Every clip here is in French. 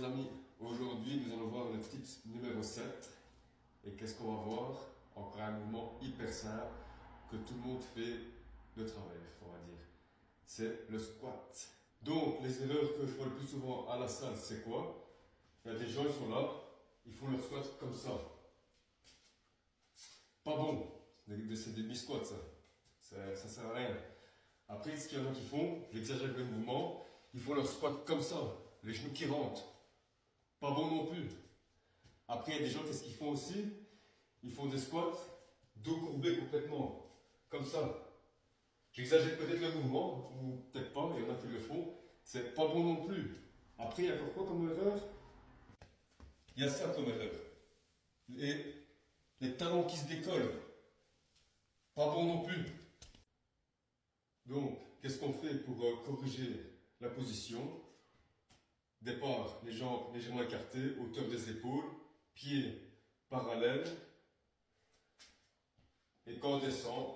les amis, aujourd'hui nous allons voir le tips numéro 7. Et qu'est-ce qu'on va voir? Encore un mouvement hyper simple que tout le monde fait de travers, on va dire. C'est le squat. Donc les erreurs que je vois le plus souvent à la salle, c'est quoi? Il y a des gens, ils sont là, ils font leur squat comme ça. Pas bon, c'est des mi-squats ça sert à rien. Après, ce qu'il y en a qui font, j'exagère le mouvement, ils font leur squat comme ça, les genoux qui rentrent. Pas bon non plus. Après, il y a des gens, qu'est-ce qu'ils font aussi? Ils font des squats, dos courbé complètement, comme ça. J'exagère peut-être le mouvement, ou peut-être pas, il y en a qui le font. C'est pas bon non plus. Après, il y a encore quoi comme erreur? Il y a ça comme erreur. Les talons qui se décollent. Pas bon non plus. Donc, qu'est-ce qu'on fait pour corriger la position? Départ, les jambes légèrement écartées, hauteur des épaules, pieds parallèles. Et quand on descend,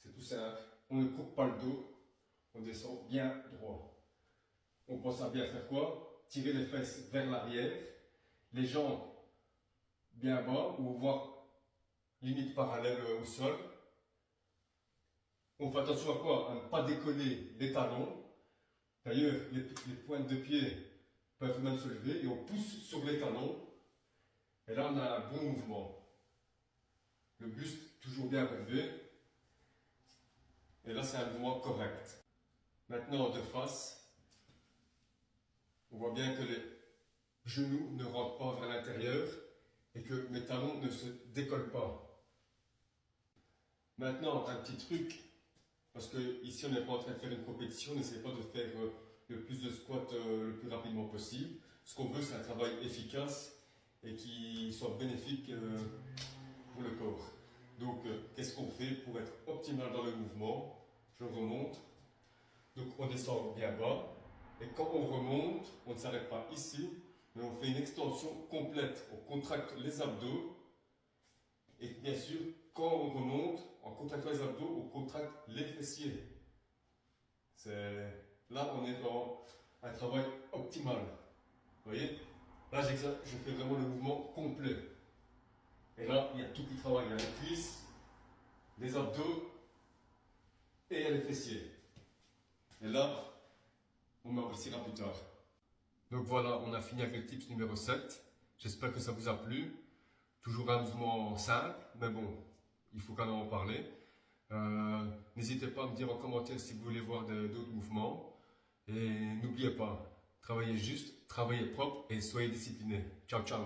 c'est tout simple, on ne coupe pas le dos, on descend bien droit. On pense à bien faire quoi? Tirer les fesses vers l'arrière, les jambes bien bas, ou voire limite parallèle au sol. On fait attention à quoi? À ne pas décoller les talons. D'ailleurs, les pointes de pied peuvent même se lever et on pousse sur les talons. Et là, on a un bon mouvement. Le buste toujours bien relevé. Et là, c'est un mouvement correct. Maintenant, de face, on voit bien que les genoux ne rentrent pas vers l'intérieur et que mes talons ne se décollent pas. Maintenant, un petit truc, parce que ici on n'est pas en train de faire une compétition, on n'essaie pas de faire le plus de squats le plus rapidement possible. Ce qu'on veut, c'est un travail efficace et qui soit bénéfique pour le corps. Donc, qu'est-ce qu'on fait pour être optimal dans le mouvement? Je remonte. Donc, on descend bien bas. Et quand on remonte, on ne s'arrête pas ici, mais on fait une extension complète. On contracte les abdos. Et bien sûr, quand on remonte, en contractant les abdos, on contracte les fessiers. Là, on est dans un travail optimal. Vous voyez? Là, je fais vraiment le mouvement complet. Et là, il y a tout qui travaille. Il y a les cuisses, les abdos et il y a les fessiers. Et là, on m'appréciera plus tard. Donc voilà, on a fini avec le tips numéro 7. J'espère que ça vous a plu. Toujours un mouvement simple, mais bon, il faut quand même en parler. N'hésitez pas à me dire en commentaire si vous voulez voir d'autres mouvements. Et n'oubliez pas, travaillez juste, travaillez propre et soyez disciplinés. Ciao, ciao!